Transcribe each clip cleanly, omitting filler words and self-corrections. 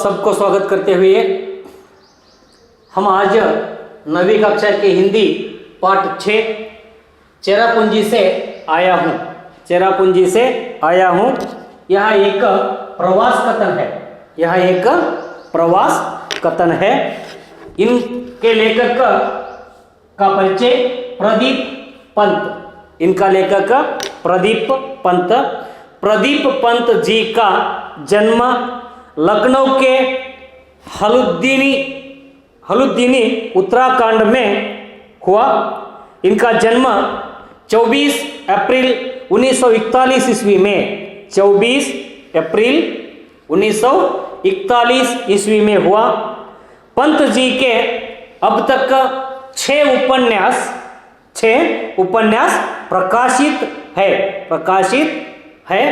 सबको स्वागत करते हुए हम आज 9वीं कक्षा के हिंदी पाठ 6 चेरापूंजी से आया हूँ। चेरापूंजी से आया हूँ। यह एक प्रवास कथन है। यह एक प्रवास कथन है। इनके लेखक का परिचय प्रदीप पंत। इनका लेखक प्रदीप पंत। प्रदीप पंत जी का जन्म लखनऊ के हलुद्दीनी उत्तराखंड में हुआ। इनका जन्म 24 अप्रैल 1941 ईस्वी में 24 अप्रैल 1941 ईस्वी में हुआ। पंत जी के अब तक 6 उपन्यास प्रकाशित है।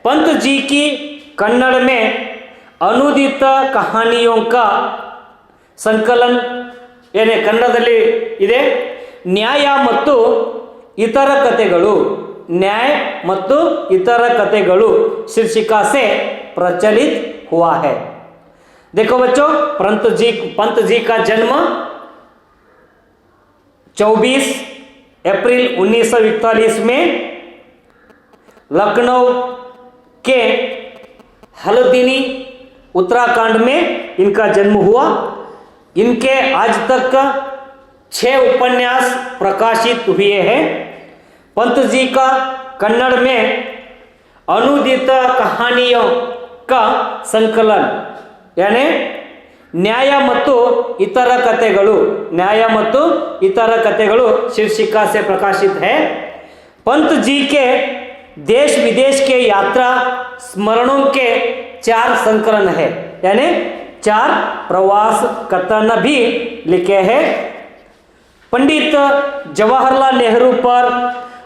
पंत जी की कन्नड़ में अनुदित कहानियों का संकलन ಏನೇ ಕನ್ನಡದಲ್ಲಿ ಇದೆ। ನ್ಯಾಯ ಮತ್ತು ಇತರ ಕಥೆಗಳು, न्याय ಮತ್ತು इतर कथेಗಳು शीर्षिका से प्रचलित हुआ है। देखो बच्चों, पंत जी का जन्म 24 अप्रैल 1941 में लखनऊ के हल्द्वानी उत्तराखंड में इनका जन्म हुआ। इनके आज तक 6 उपन्यास प्रकाशित हुए हैं। पंत जी का कन्नड़ में अनुदित कहानियों का संकलन यानी न्याय ಮತ್ತು इतर कथेಗಳು शीर्षिका से प्रकाशित है। पंत जी के देश विदेश के यात्रा स्मरणों के 4 संकलन है, यानी 4 प्रवास कथन भी लिखे हैं। पंडित जवाहरलाल नेहरू पर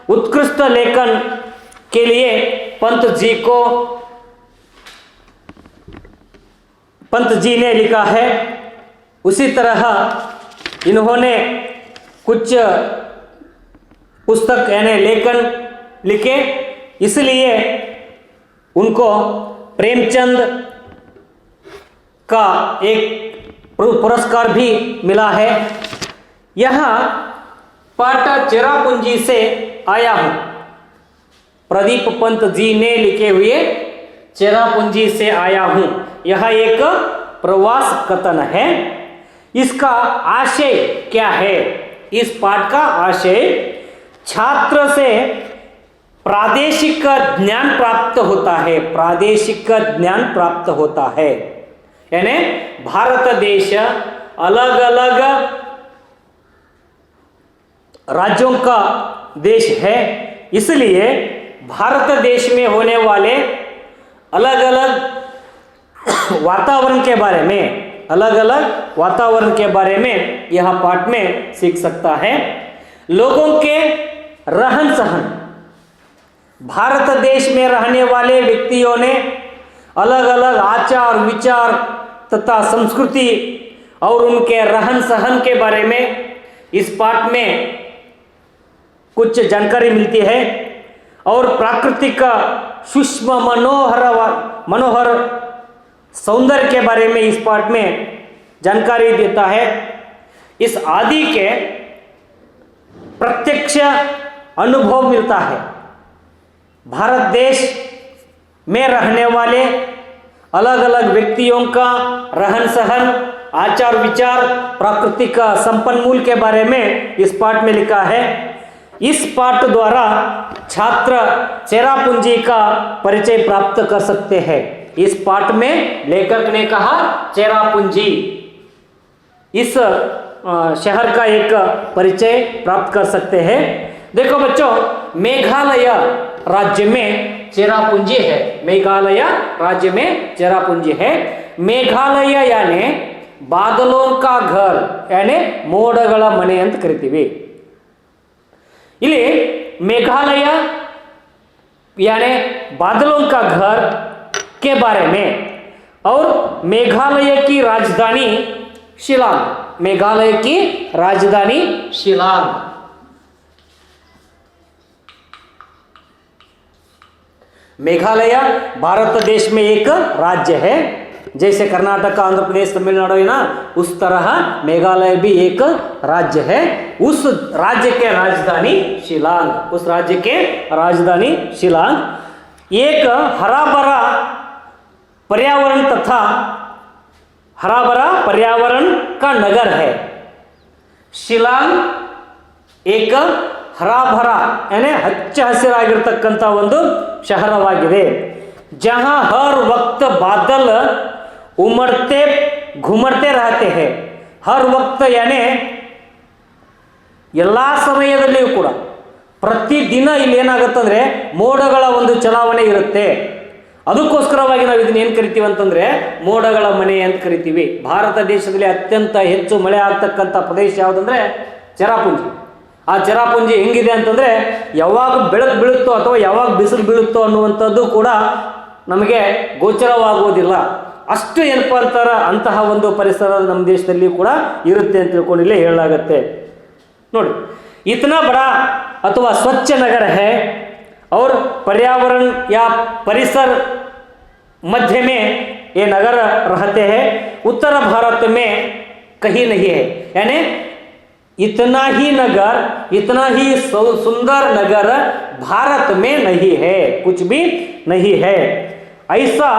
उत्कृष्ट लेखन के लिए पंत जी ने लिखा है। उसी तरह इन्होंने कुछ पुस्तक यानी लेखन लिखे, इसलिए उनको प्रेमचंद का एक पुरस्कार भी मिला है। यहाँ पाठ चेरापूंजी से आया हूँ। प्रदीप पंत जी ने लिखे हुए चेरापूंजी से आया हूँ। यह एक प्रवास कथन है। इसका आशय क्या है? इस पाठ का आशय छात्र से प्रादेशिक ज्ञान प्राप्त होता है। यानी भारत देश अलग अलग राज्यों का देश है, इसलिए भारत देश में होने वाले अलग अलग वातावरण के बारे में यह पाठ में सीख सकता है। लोगों के रहन सहन, भारत देश में रहने वाले व्यक्तियों ने अलग अलग आचार विचार तथा संस्कृति और उनके रहन सहन के बारे में इस पाठ में कुछ जानकारी मिलती है। और प्राकृतिक सूक्ष्म मनोहर सौंदर्य के बारे में इस पाठ में जानकारी देता है। इस आदि के प्रत्यक्ष अनुभव मिलता है। भारत देश में रहने वाले अलग अलग व्यक्तियों का रहन सहन, आचार विचार, प्राकृतिक संपन्मूल के बारे में इस पाठ में लिखा है। इस पाठ द्वारा छात्र चेरापूंजी का परिचय प्राप्त कर सकते हैं। इस पाठ में लेखक ने कहा चेरापूंजी इस शहर का एक परिचय प्राप्त कर सकते हैं। देखो बच्चों, मेघालय राज्य में चेरापूंजी है। मेघालय राज्य में चेरापूंजी है। मेघालय यानी बादलों का घर, यानी ಮೋಡಗಳ ಮನೆ ಅಂತ ಕರಿತೀವಿ। ಇಲ್ಲಿ मेघालय यानी बादलों का घर के बारे में और मेघालय की राजधानी शिलांग, मेघालय की राजधानी शिलांग। मेघालय भारत देश में एक राज्य है। जैसे कर्नाटक, आंध्र प्रदेश, तमिलनाडु है ना, उस तरह मेघालय भी एक राज्य है। उस राज्य के राजधानी शिलांग, उस राज्य के राजधानी शिलांग एक हरा भरा पर्यावरण तथा हरा भरा पर्यावरण का नगर है। ಶಿಲಾಂಗ್ ಏಕ ಹರಾಭರ ಯಾನೆ ಹಚ್ಚ ಹಸಿರಾಗಿರ್ತಕ್ಕಂಥ ಒಂದು ಶಹರವಾಗಿದೆ। ಜहाँ हर वक्त बादल उमड़ते घुमड़ते रहते हैं। हर वक्त यानी ಎಲ್ಲ ಸಮಯದಲ್ಲಿಯೂ ಕೂಡ ಪ್ರತಿದಿನ ಇಲ್ಲಿ ಏನಾಗುತ್ತಂದ್ರೆ ಮೋಡಗಳ ಒಂದು ಚಲಾವಣೆ ಇರುತ್ತೆ। ಅದಕ್ಕೋಸ್ಕರವಾಗಿ ನಾವು ಇದನ್ನ ಏನು ಕರಿತೀವಿ ಅಂತಂದ್ರೆ ಮೋಡಗಳ ಮನೆ ಅಂತ ಕರಿತೀವಿ। ಭಾರತ ದೇಶದಲ್ಲಿ ಅತ್ಯಂತ ಹೆಚ್ಚು ಮಳೆ ಆಗ್ತಕ್ಕಂಥ ಪ್ರದೇಶ ಯಾವುದಂದ್ರೆ ಚೆರಾಪುಂಜಿ। ಆ ಚೆರಾಪುಂಜಿ ಹೆಂಗಿದೆ ಅಂತಂದ್ರೆ ಯಾವಾಗ ಬೆಳಕು ಬೀಳುತ್ತೋ ಅಥವಾ ಯಾವಾಗ ಬಿಸಿಲು ಬೀಳುತ್ತೋ ಅನ್ನುವಂಥದ್ದು ಕೂಡ ನಮಗೆ ಗೋಚರವಾಗುವುದಿಲ್ಲ। ಅಷ್ಟು ಏನಪ್ಪ ಅಂತಾರ ಅಂತಹ ಒಂದು ಪರಿಸರ ನಮ್ಮ ದೇಶದಲ್ಲಿ ಕೂಡ ಇರುತ್ತೆ ಅಂತ ತಿಳ್ಕೊಂಡು ಇಲ್ಲೇ ಹೇಳಲಾಗುತ್ತೆ ನೋಡಿ। इतना बड़ा अथवा स्वच्छ नगर है और पर्यावरण या परिसर मध्य में ये नगर रहते हैं। उत्तर भारत में कहीं नहीं है, यानी इतना ही नगर, इतना ही सुंदर नगर भारत में नहीं है, कुछ भी नहीं है। ऐसा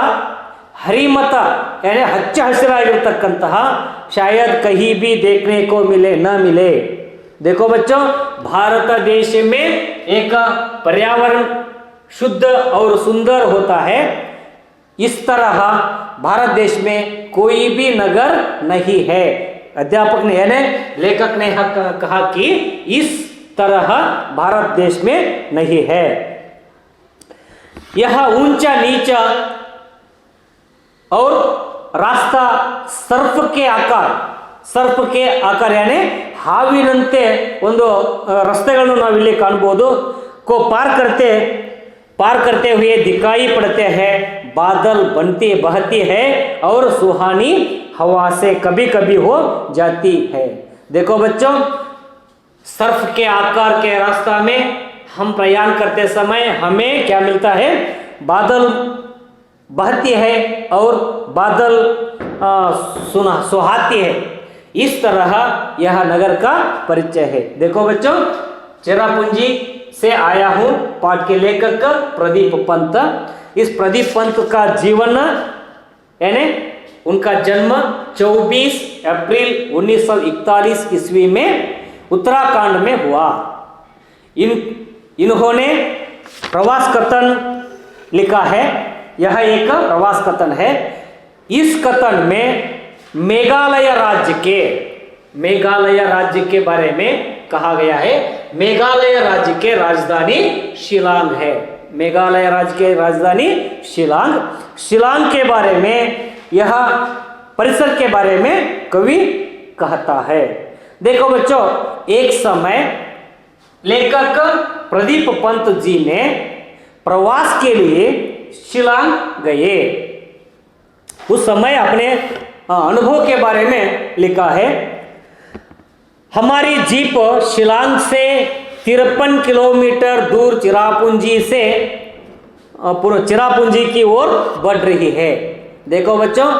हरिमत यानी हच्च हसिरागिरतक्कंತಹ शायद कहीं भी देखने को मिले न मिले। देखो बच्चों, भारत देश में एक पर्यावरण शुद्ध और सुंदर होता है। इस तरह भारत देश में कोई भी नगर नहीं है। अध्यापक ने यानी लेखक ने कहा कि इस तरह भारत देश में नहीं है। यह ऊंचा नीचा और रास्ता ಸರ್ಫ್ ಕೆ ಆಕಾರ ಯಾನೆ ಹಾವಿನಂತೆ ಒಂದು ರಸ್ತೆಗಳನ್ನು ನಾವಿಲ್ಲಿ ಕಾಣಬಹುದು। को पार करते हुए दिखाई पड़ते हैं। बादल बहती है और सुहानी हवा से कभी कभी हो जाती है। देखो बच्चों, सर्फ के आकार के रास्ता में हम प्रयाण करते समय हमें क्या मिलता है? बादल बहती है और बादल सुहाती है। इस तरह यह नगर का परिचय है। देखो बच्चों, चेरापूंजी से आया हूं पाठ के लेखक प्रदीप पंत। इस प्रदीप पंत का जीवन यानी उनका जन्म 24 अप्रैल 1941 ईस्वी में उत्तराखंड में हुआ। इन्होंने प्रवास कथन लिखा है। यह एक प्रवास कथन है। इस कथन में मेघालय राज्य के बारे में कहा गया है। मेघालय राज्य के राजधानी शिलांग है। मेघालय राज्य के राजधानी शिलांग के बारे में यह परिसर के बारे में कवि कहता है। देखो बच्चों, एक समय लेखक प्रदीप पंत जी ने प्रवास के लिए शिलांग गए। उस समय अपने अनुभव के बारे में लिखा है। हमारी जीप शिलांग से 53 किलोमीटर दूर चिरापुंजी से चिरापुंजी की ओर बढ़ रही है। देखो बच्चों,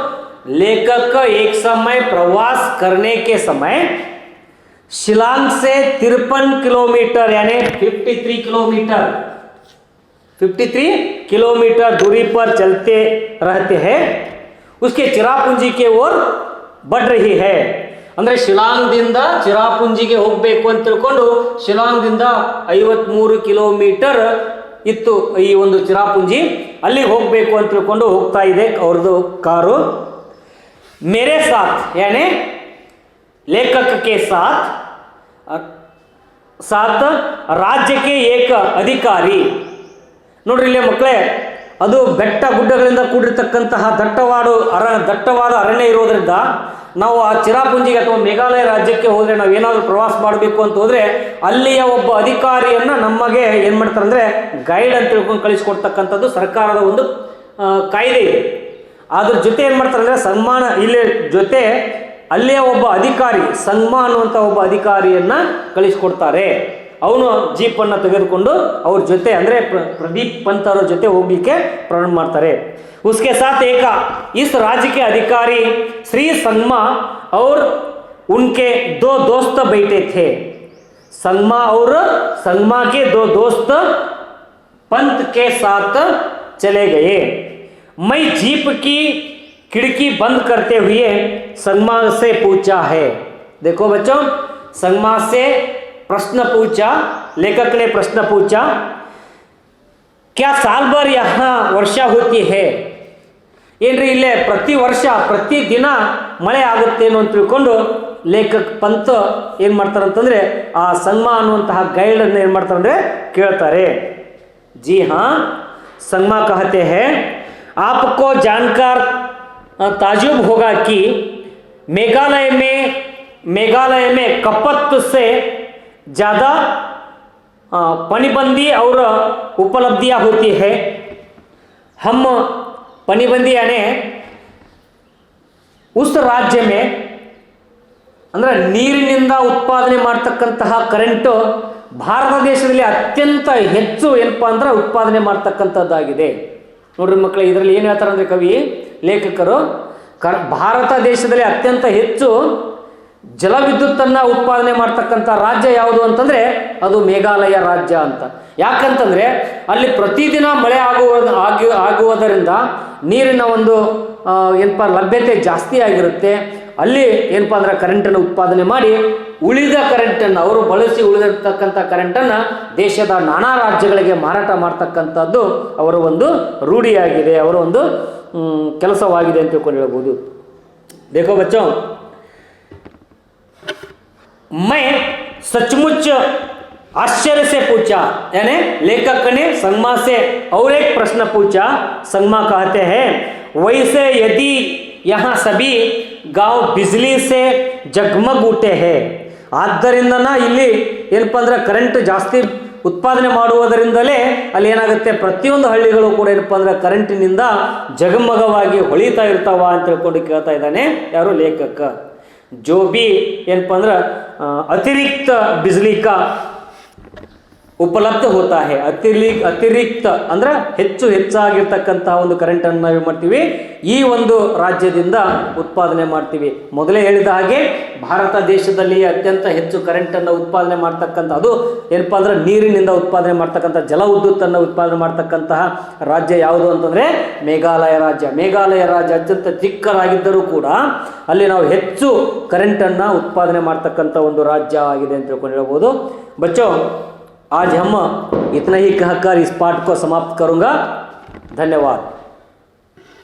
लेखक एक समय प्रवास करने के समय शिलांग से 53 किलोमीटर यानी 53 किलोमीटर दूरी पर चलते रहते हैं। उसके चिरापुंजी के ओर बढ़ रही है। ಅಂದ್ರೆ ಶಿಲಾಂಗ್ದಿಂದ ಚಿರಾಪುಂಜಿಗೆ ಹೋಗಬೇಕು ಅಂತ ತಿಳ್ಕೊಂಡು ಶಿಲಾಂಗ್ದಿಂದ 53 ಕಿಲೋಮೀಟರ್ ಇತ್ತು ಈ ಒಂದು ಚಿರಾಪುಂಜಿ, ಅಲ್ಲಿಗೆ ಹೋಗಬೇಕು ಅಂತ ತಿಳ್ಕೊಂಡು ಹೋಗ್ತಾ ಇದೆ ಅವ್ರದ್ದು ಕಾರು। मेरे साथ यानी लेखक के साथ राज्य के एक अधिकारी। ನೋಡ್ರಿ ಇಲ್ಲಿ ಮಕ್ಕಳೇ, ಅದು ಬೆಟ್ಟ ಗುಡ್ಡಗಳಿಂದ ಕೂಡಿರ್ತಕ್ಕಂತಹ ದಟ್ಟವಾದ ಅರಣ್ಯ ಇರೋದ್ರಿಂದ ನಾವು ಆ ಚಿರಾಪುಂಜಿಗೆ ಅಥವಾ ಮೇಘಾಲಯ ರಾಜ್ಯಕ್ಕೆ ಹೋದರೆ ನಾವು ಏನಾದರೂ ಪ್ರವಾಸ ಮಾಡಬೇಕು ಅಂತ ಹೋದರೆ ಅಲ್ಲಿಯ ಒಬ್ಬ ಅಧಿಕಾರಿಯನ್ನು ನಮಗೆ ಏನು ಮಾಡ್ತಾರೆ ಅಂದರೆ ಗೈಡ್ ಅಂತ ತಿಳ್ಕೊಂಡು ಕಳಿಸ್ಕೊಡ್ತಕ್ಕಂಥದ್ದು ಸರ್ಕಾರದ ಒಂದು ಕಾಯ್ದೆ ಇದೆ। ಅದ್ರ ಜೊತೆ ಏನು ಮಾಡ್ತಾರೆ ಅಂದರೆ ಸನ್ಮಾನ ಇಲ್ಲಿ ಜೊತೆ ಅಲ್ಲಿಯ ಒಬ್ಬ ಅಧಿಕಾರಿ ಸಂಗ್ಮಾ ಅನ್ನುವಂಥ ಒಬ್ಬ ಅಧಿಕಾರಿಯನ್ನು ಕಳಿಸ್ಕೊಡ್ತಾರೆ। ಅವನು ಜೀಪನ್ನು ತೆಗೆದುಕೊಂಡು ಅವ್ರ ಜೊತೆ ಅಂದರೆ ಪ್ರದೀಪ್ ಪಂತ್ ಅವರ ಜೊತೆ ಹೋಗ್ಲಿಕ್ಕೆ ಪ್ರಾರಂಭ ಮಾಡ್ತಾರೆ। उसके साथ एक इस राज्य के अधिकारी श्री संगमा और उनके 2 दोस्त बैठे थे। संगमा और संगमा के 2 दोस्त पंत के साथ चले गए। मैं जीप की खिड़की बंद करते हुए संगमा से पूछा है। देखो बच्चों, संगमा से प्रश्न पूछा, लेखक ने प्रश्न पूछा, क्या साल भर यहाँ वर्षा होती है? ಏನ್ರಿ ಇಲ್ಲೇ ಪ್ರತಿ ವರ್ಷ ಪ್ರತಿ ದಿನ ಮಳೆ ಆಗುತ್ತೇನೋ ಅಂತ ತಿಳ್ಕೊಂಡು ಲೇಖಕ ಪಂತ್ ಏನು ಮಾಡ್ತಾರೆ ಅಂತಂದರೆ ಆ ಸಂಗಮ ಅನ್ನುವಂತಹ ಗೈಡನ್ನು ಏನು ಮಾಡ್ತಾರೆ ಅಂದರೆ ಕೇಳ್ತಾರೆ। जी हाँ, संगमा कहते हैं, आपको जानकर ताजुब होगा कि मेघालय में कपत से ज़्यादा पनीबंदी और उपलब्धियाँ होती है। हम पनीबंदी यानी उस राज्य में ಅಂದರೆ ನೀರಿನಿಂದ ಉತ್ಪಾದನೆ ಮಾಡ್ತಕ್ಕಂತಹ ಕರೆಂಟು ಭಾರತ ದೇಶದಲ್ಲಿ ಅತ್ಯಂತ ಹೆಚ್ಚು ಏನಪ್ಪ ಅಂದ್ರೆ ಉತ್ಪಾದನೆ ಮಾಡ್ತಕ್ಕಂಥದ್ದಾಗಿದೆ। ನೋಡ್ರಿ ಮಕ್ಕಳೇ, ಇದರಲ್ಲಿ ಏನು ಹೇಳ್ತಾರೆ ಅಂದರೆ ಕವಿ ಲೇಖಕರು ಭಾರತ ದೇಶದಲ್ಲಿ ಅತ್ಯಂತ ಹೆಚ್ಚು ಜಲವಿದ್ಯುತ್ತನ್ನು ಉತ್ಪಾದನೆ ಮಾಡ್ತಕ್ಕಂಥ ರಾಜ್ಯ ಯಾವುದು ಅಂತಂದರೆ ಅದು ಮೇಘಾಲಯ ರಾಜ್ಯ ಅಂತ। ಯಾಕಂತಂದರೆ ಅಲ್ಲಿ ಪ್ರತಿದಿನ ಮಳೆ ಆಗುವುದರಿಂದ ನೀರಿನ ಒಂದು ಏನಪ್ಪ ಲಭ್ಯತೆ ಜಾಸ್ತಿ ಆಗಿರುತ್ತೆ। ಅಲ್ಲಿ ಏನಪ್ಪ ಅಂದ್ರೆ ಕರೆಂಟನ್ನು ಉತ್ಪಾದನೆ ಮಾಡಿ ಉಳಿದ ಕರೆಂಟನ್ನು ಅವರು ಬಳಸಿ ಉಳಿದಿರ್ತಕ್ಕಂಥ ಕರೆಂಟನ್ನು ದೇಶದ ನಾನಾ ರಾಜ್ಯಗಳಿಗೆ ಮಾರಾಟ ಮಾಡ್ತಕ್ಕಂಥದ್ದು ಅವರ ಒಂದು ರೂಢಿಯಾಗಿದೆ, ಅವರ ಒಂದು ಕೆಲಸವಾಗಿದೆ ಅಂತ ತಿಳ್ಕೊಂಡು ಹೇಳ್ಬೋದು। देखो बच्चों, मैं सचमुच आश्चर्य से पूछा, यानी लेखक ने संगमा से और एक प्रश्न पूछा। संगमा कहते हैं, वैसे यदि यहाँ सभी गांव बिजली से जगमग उठे हैं, आದ್ದರಿಂದನ ಇಲ್ಲಿ ಏನಪ್ಪ ಅಂದ್ರೆ ಕರೆಂಟ್ ಜಾಸ್ತಿ ಉತ್ಪಾದನೆ ಮಾಡುವುದರಿಂದಲೇ ಅಲ್ಲಿ ಏನಾಗುತ್ತೆ, ಪ್ರತಿಯೊಂದು ಹಳ್ಳಿಗಳು ಕೂಡ ಏನಪ್ಪ ಅಂದ್ರೆ ಕರೆಂಟಿನಿಂದ ಜಗಮಗವಾಗಿ ಹೊಳಿತಾ ಇರ್ತಾವ ಅಂತ ತಿಳ್ಕೊಂಡು ಕೇಳ್ತಾ ಇದ್ದಾನೆ ಯಾರು ಲೇಖಕ। जो भी ಏನಪ್ಪ ಅಂದ್ರೆ अतिरिक्त बिजली का उपलब्ध होता है, अतिरिक्त ಅಂದ್ರೆ ಹೆಚ್ಚಾಗಿರ್ತಕ್ಕಂತಹ ಒಂದು ಕರೆಂಟನ್ನು ನಾವು ಮಾಡ್ತೀವಿ ಈ ಒಂದು ರಾಜ್ಯದಿಂದ ಉತ್ಪಾದನೆ ಮಾಡ್ತೀವಿ। ಮೊದಲೇ ಹೇಳಿದ ಹಾಗೆ ಭಾರತ ದೇಶದಲ್ಲಿ ಅತ್ಯಂತ ಹೆಚ್ಚು ಕರೆಂಟನ್ನು ಉತ್ಪಾದನೆ ಮಾಡ್ತಕ್ಕಂಥ ಅದು ಏನಪ್ಪ ಅಂದ್ರೆ ನೀರಿನಿಂದ ಉತ್ಪಾದನೆ ಮಾಡ್ತಕ್ಕಂಥ ಜಲ ವಿದ್ಯುತ್ತನ್ನು ಉತ್ಪಾದನೆ ಮಾಡ್ತಕ್ಕಂತಹ ರಾಜ್ಯ ಯಾವುದು ಅಂತಂದರೆ ಮೇಘಾಲಯ ರಾಜ್ಯ। ಮೇಘಾಲಯ ರಾಜ್ಯ ಅತ್ಯಂತ ಚಿಕ್ಕದಾಗಿದ್ದರೂ ಕೂಡ ಅಲ್ಲಿ ನಾವು ಹೆಚ್ಚು ಕರೆಂಟನ್ನು ಉತ್ಪಾದನೆ ಮಾಡ್ತಕ್ಕಂಥ ಒಂದು ರಾಜ್ಯ ಆಗಿದೆ ಅಂತ ತಿಳ್ಕೊಂಡು ಹೇಳ್ಬೋದು। बच्चों, आज हम इतना ही कहकर इस पाठ को समाप्त करूंगा। धन्यवाद।